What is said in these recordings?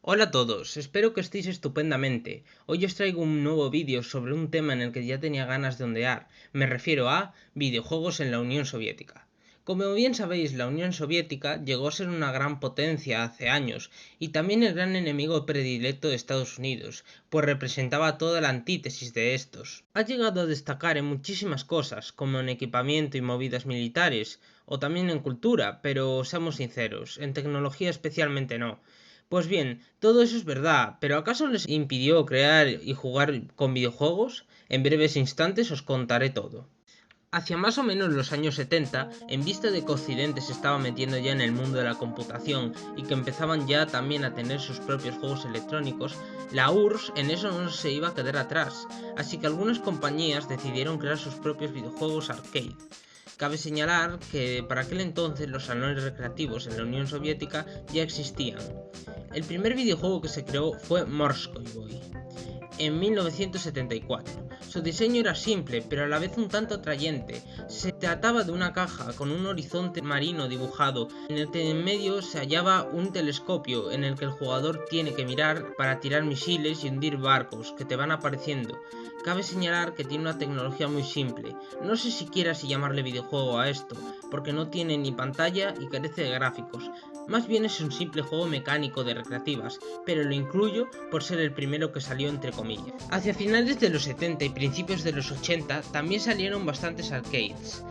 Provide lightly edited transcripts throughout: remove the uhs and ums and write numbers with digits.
Hola a todos, espero que estéis estupendamente. Hoy os traigo un nuevo vídeo sobre un tema en el que ya tenía ganas de ondear. Me refiero a videojuegos en la Unión Soviética. Como bien sabéis, la Unión Soviética llegó a ser una gran potencia hace años y también el gran enemigo predilecto de Estados Unidos, pues representaba toda la antítesis de estos. Ha llegado a destacar en muchísimas cosas, como en equipamiento y movidas militares, o también en cultura, pero seamos sinceros, en tecnología especialmente no. Pues bien, todo eso es verdad, pero ¿acaso les impidió crear y jugar con videojuegos? En breves instantes os contaré todo. Hacia más o menos los años 70, en vista de que Occidente se estaba metiendo ya en el mundo de la computación y que empezaban ya también a tener sus propios juegos electrónicos, la URSS en eso no se iba a quedar atrás, así que algunas compañías decidieron crear sus propios videojuegos arcade. Cabe señalar que para aquel entonces los salones recreativos en la Unión Soviética ya existían. El primer videojuego que se creó fue Morskoy Boy en 1974. Su diseño era simple, pero a la vez un tanto atrayente. Se trataba de una caja con un horizonte marino dibujado, en el que en medio se hallaba un telescopio en el que el jugador tiene que mirar para tirar misiles y hundir barcos que te van apareciendo. Cabe señalar que tiene una tecnología muy simple. No sé siquiera si llamarle videojuego a esto, porque no tiene ni pantalla y carece de gráficos. Más bien es un simple juego mecánico de recreativas, pero lo incluyo por ser el primero que salió entre comillas. Hacia finales de los 70 y principios de los 80 también salieron bastantes arcades,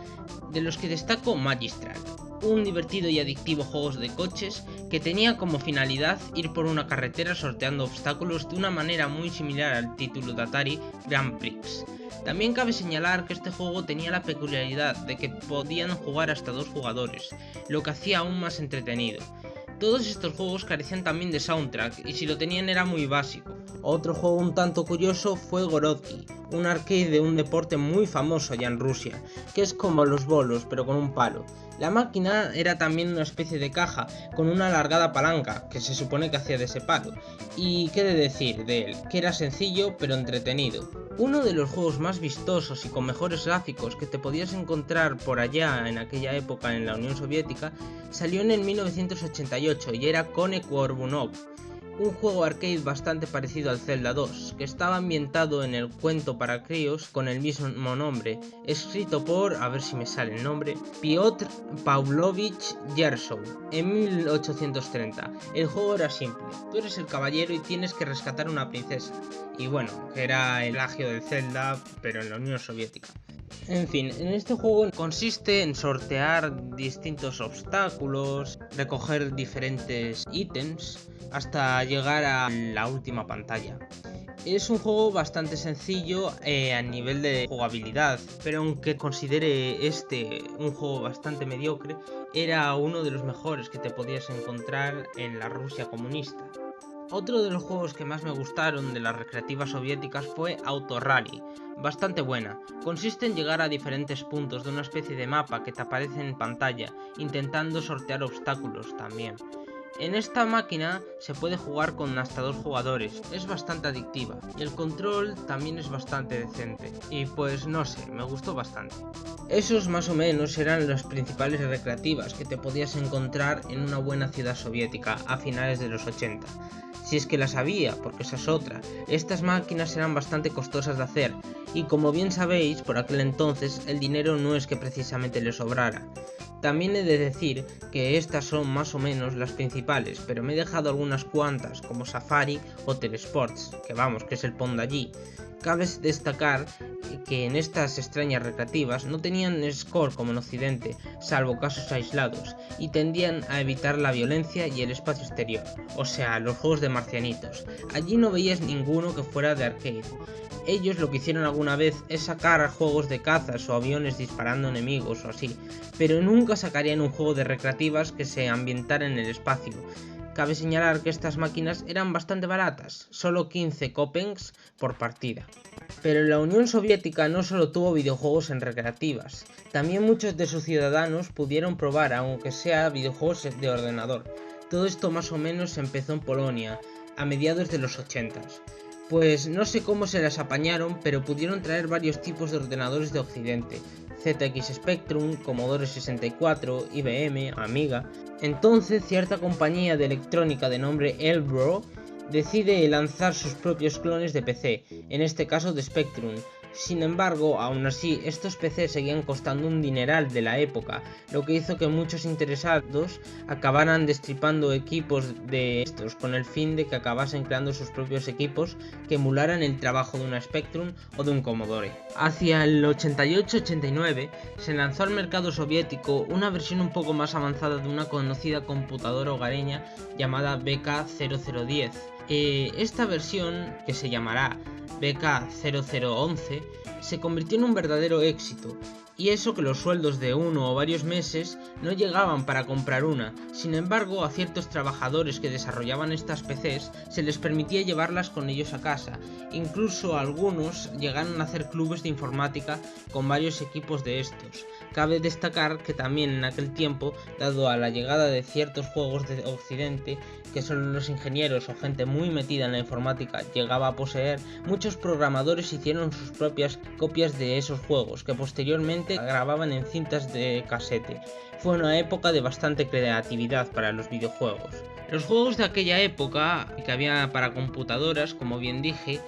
de los que destaco Magistrad, un divertido y adictivo juego de coches que tenía como finalidad ir por una carretera sorteando obstáculos de una manera muy similar al título de Atari Grand Prix. También cabe señalar que este juego tenía la peculiaridad de que podían jugar hasta dos jugadores, lo que hacía aún más entretenido. Todos estos juegos carecían también de soundtrack y si lo tenían era muy básico. Otro juego un tanto curioso fue Gorodki, un arcade de un deporte muy famoso allá en Rusia, que es como los bolos pero con un palo. La máquina era también una especie de caja con una alargada palanca que se supone que hacía de ese palo. Y qué de decir de él, que era sencillo pero entretenido. Uno de los juegos más vistosos y con mejores gráficos que te podías encontrar por allá en aquella época en la Unión Soviética salió en el 1988 y era Kone Gorbunov, un juego arcade bastante parecido al Zelda 2, que estaba ambientado en el cuento para críos con el mismo nombre, escrito por, a ver si me sale el nombre, Piotr Pavlovich Yersov, en 1830. El juego era simple, tú eres el caballero y tienes que rescatar una princesa, y bueno, que era el plagio del Zelda, pero en la Unión Soviética. En fin, en este juego consiste en sortear distintos obstáculos, recoger diferentes ítems, hasta llegar a la última pantalla. Es un juego bastante sencillo a nivel de jugabilidad, pero aunque considere este un juego bastante mediocre, era uno de los mejores que te podías encontrar en la Rusia comunista. Otro de los juegos que más me gustaron de las recreativas soviéticas fue Auto Rally, bastante buena. Consiste en llegar a diferentes puntos de una especie de mapa que te aparece en pantalla, intentando sortear obstáculos también. En esta máquina se puede jugar con hasta dos jugadores, es bastante adictiva y el control también es bastante decente y pues no sé, me gustó bastante. Esos más o menos eran las principales recreativas que te podías encontrar en una buena ciudad soviética a finales de los 80. Si es que las había, porque esa es otra. Estas máquinas eran bastante costosas de hacer y como bien sabéis, por aquel entonces el dinero no es que precisamente le sobrara. También he de decir que estas son más o menos las principales, pero me he dejado algunas cuantas como Safari o Telesports, que vamos, que es el pon de allí. Cabe destacar que en estas extrañas recreativas no tenían score como en Occidente, salvo casos aislados, y tendían a evitar la violencia y el espacio exterior, o sea, los juegos de marcianitos. Allí no veías ninguno que fuera de arcade. Ellos lo que hicieron alguna vez es sacar juegos de cazas o aviones disparando enemigos o así, pero nunca sacarían un juego de recreativas que se ambientara en el espacio. Cabe señalar que estas máquinas eran bastante baratas, solo 15 kopecks por partida. Pero la Unión Soviética no solo tuvo videojuegos en recreativas, también muchos de sus ciudadanos pudieron probar, aunque sea videojuegos de ordenador. Todo esto más o menos empezó en Polonia, a mediados de los 80s. Pues no sé cómo se las apañaron, pero pudieron traer varios tipos de ordenadores de Occidente, ZX Spectrum, Commodore 64, IBM, Amiga. Entonces cierta compañía de electrónica de nombre Elbro decide lanzar sus propios clones de PC, en este caso de Spectrum. Sin embargo, aún así, estos PCs seguían costando un dineral de la época, lo que hizo que muchos interesados acabaran destripando equipos de estos con el fin de que acabasen creando sus propios equipos que emularan el trabajo de una Spectrum o de un Commodore. Hacia el 88-89 se lanzó al mercado soviético una versión un poco más avanzada de una conocida computadora hogareña llamada BK0010. Esta versión, que se llamará BK0011, se convirtió en un verdadero éxito, y eso que los sueldos de uno o varios meses no llegaban para comprar una. Sin embargo, a ciertos trabajadores que desarrollaban estas PCs se les permitía llevarlas con ellos a casa. Incluso algunos llegaron a hacer clubes de informática con varios equipos de estos. Cabe destacar que también en aquel tiempo, dado a la llegada de ciertos juegos de Occidente, que son los ingenieros o gente muy metida en la informática llegaba a poseer, muchos programadores hicieron sus propias copias de esos juegos, que posteriormente grababan en cintas de casete. Fue una época de bastante creatividad para los videojuegos. Los juegos de aquella época, que había para computadoras, como bien dije,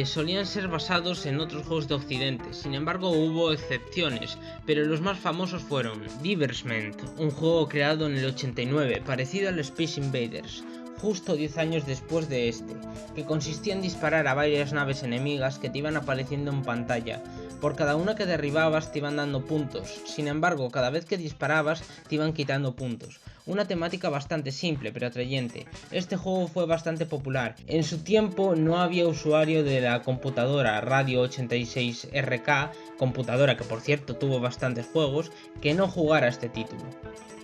solían ser basados en otros juegos de Occidente. Sin embargo, hubo excepciones, pero los más famosos fueron Diversment, un juego creado en el 89, parecido al Space Invaders, justo 10 años después de este, que consistía en disparar a varias naves enemigas que te iban apareciendo en pantalla. Por cada una que derribabas te iban dando puntos, sin embargo, cada vez que disparabas te iban quitando puntos. Una temática bastante simple pero atrayente. Este juego fue bastante popular. En su tiempo no había usuario de la computadora Radio 86RK, computadora que por cierto tuvo bastantes juegos, que no jugara este título.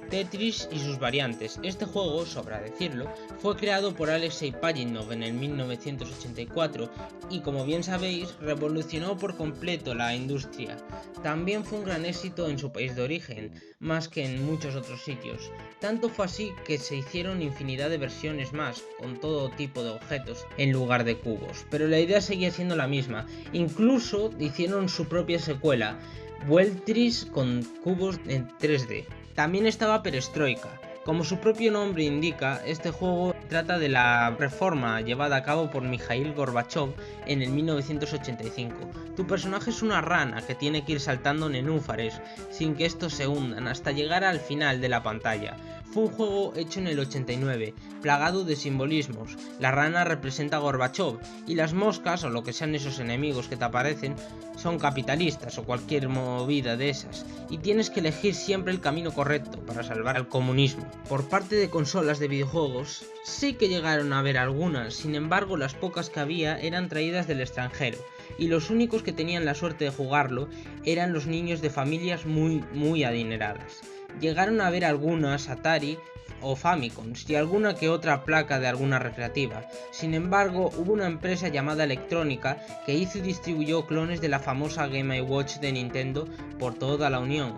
Tetris y sus variantes. Este juego, sobra decirlo, fue creado por Alexei Pajitnov en el 1984 y, como bien sabéis, revolucionó por completo la industria. También fue un gran éxito en su país de origen, más que en muchos otros sitios. Tanto fue así que se hicieron infinidad de versiones más, con todo tipo de objetos en lugar de cubos, pero la idea seguía siendo la misma. Incluso hicieron su propia secuela, Vueltris, con cubos en 3D. También estaba Perestroika. Como su propio nombre indica, este juego trata de la reforma llevada a cabo por Mikhail Gorbachev en el 1985. Tu personaje es una rana que tiene que ir saltando nenúfares sin que estos se hundan hasta llegar al final de la pantalla. Fue un juego hecho en el 89, plagado de simbolismos. La rana representa a Gorbachev y las moscas, o lo que sean esos enemigos que te aparecen, son capitalistas o cualquier movida de esas, y tienes que elegir siempre el camino correcto para salvar al comunismo. Por parte de consolas de videojuegos, sí que llegaron a haber algunas, sin embargo las pocas que había eran traídas del extranjero, y los únicos que tenían la suerte de jugarlo eran los niños de familias muy adineradas. Llegaron a haber algunas Atari o Famicom y alguna que otra placa de alguna recreativa. Sin embargo, hubo una empresa llamada Electrónica que hizo y distribuyó clones de la famosa Game & Watch de Nintendo por toda la Unión.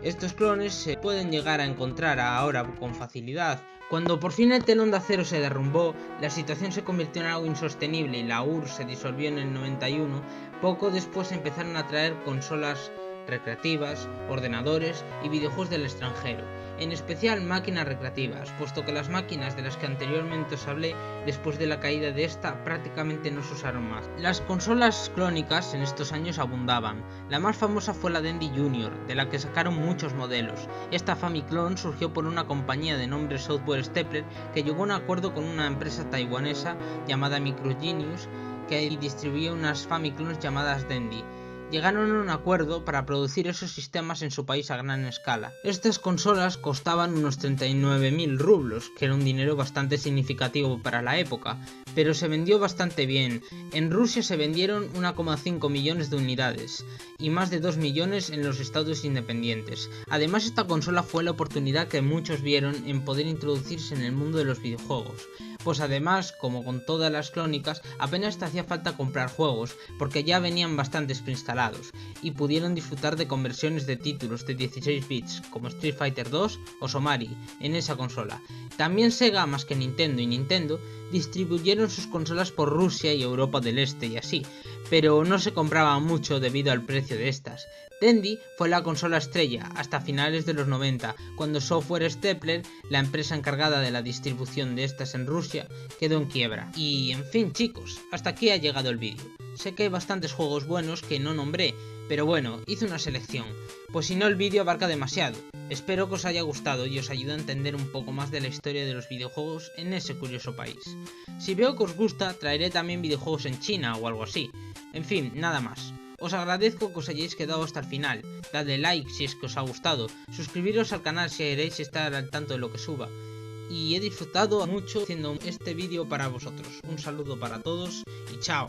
Estos clones se pueden llegar a encontrar ahora con facilidad. Cuando por fin el telón de acero se derrumbó, la situación se convirtió en algo insostenible y la URSS se disolvió en el 91, poco después empezaron a traer consolas recreativas, ordenadores y videojuegos del extranjero, en especial máquinas recreativas, puesto que las máquinas de las que anteriormente os hablé, después de la caída de esta, prácticamente no se usaron más. Las consolas clónicas en estos años abundaban. La más famosa fue la Dendy Junior, de la que sacaron muchos modelos. Esta Famiclone surgió por una compañía de nombre Software Stapler que llegó a un acuerdo con una empresa taiwanesa llamada Microgenius que distribuía unas Famiclones llamadas Dendy. Llegaron a un acuerdo para producir esos sistemas en su país a gran escala. Estas consolas costaban unos 39.000 rublos, que era un dinero bastante significativo para la época, pero se vendió bastante bien. En Rusia se vendieron 1,5 millones de unidades y más de 2 millones en los estados independientes. Además, esta consola fue la oportunidad que muchos vieron en poder introducirse en el mundo de los videojuegos. Pues además, como con todas las clónicas, apenas te hacía falta comprar juegos, porque ya venían bastantes preinstalados, y pudieron disfrutar de conversiones de títulos de 16 bits, como Street Fighter 2 o Somari, en esa consola. También Sega, más que Nintendo y Nintendo, distribuyeron sus consolas por Rusia y Europa del Este y así, pero no se compraba mucho debido al precio de estas. Tandy fue la consola estrella hasta finales de los 90, cuando Software Stapler, la empresa encargada de la distribución de estas en Rusia, quedó en quiebra. Y en fin chicos, hasta aquí ha llegado el vídeo. Sé que hay bastantes juegos buenos que no nombré, pero bueno, hice una selección, pues si no el vídeo abarca demasiado. Espero que os haya gustado y os ayude a entender un poco más de la historia de los videojuegos en ese curioso país. Si veo que os gusta, traeré también videojuegos en China o algo así. En fin, nada más. Os agradezco que os hayáis quedado hasta el final, dadle like si es que os ha gustado, suscribiros al canal si queréis estar al tanto de lo que suba. Y he disfrutado mucho haciendo este vídeo para vosotros. Un saludo para todos y chao.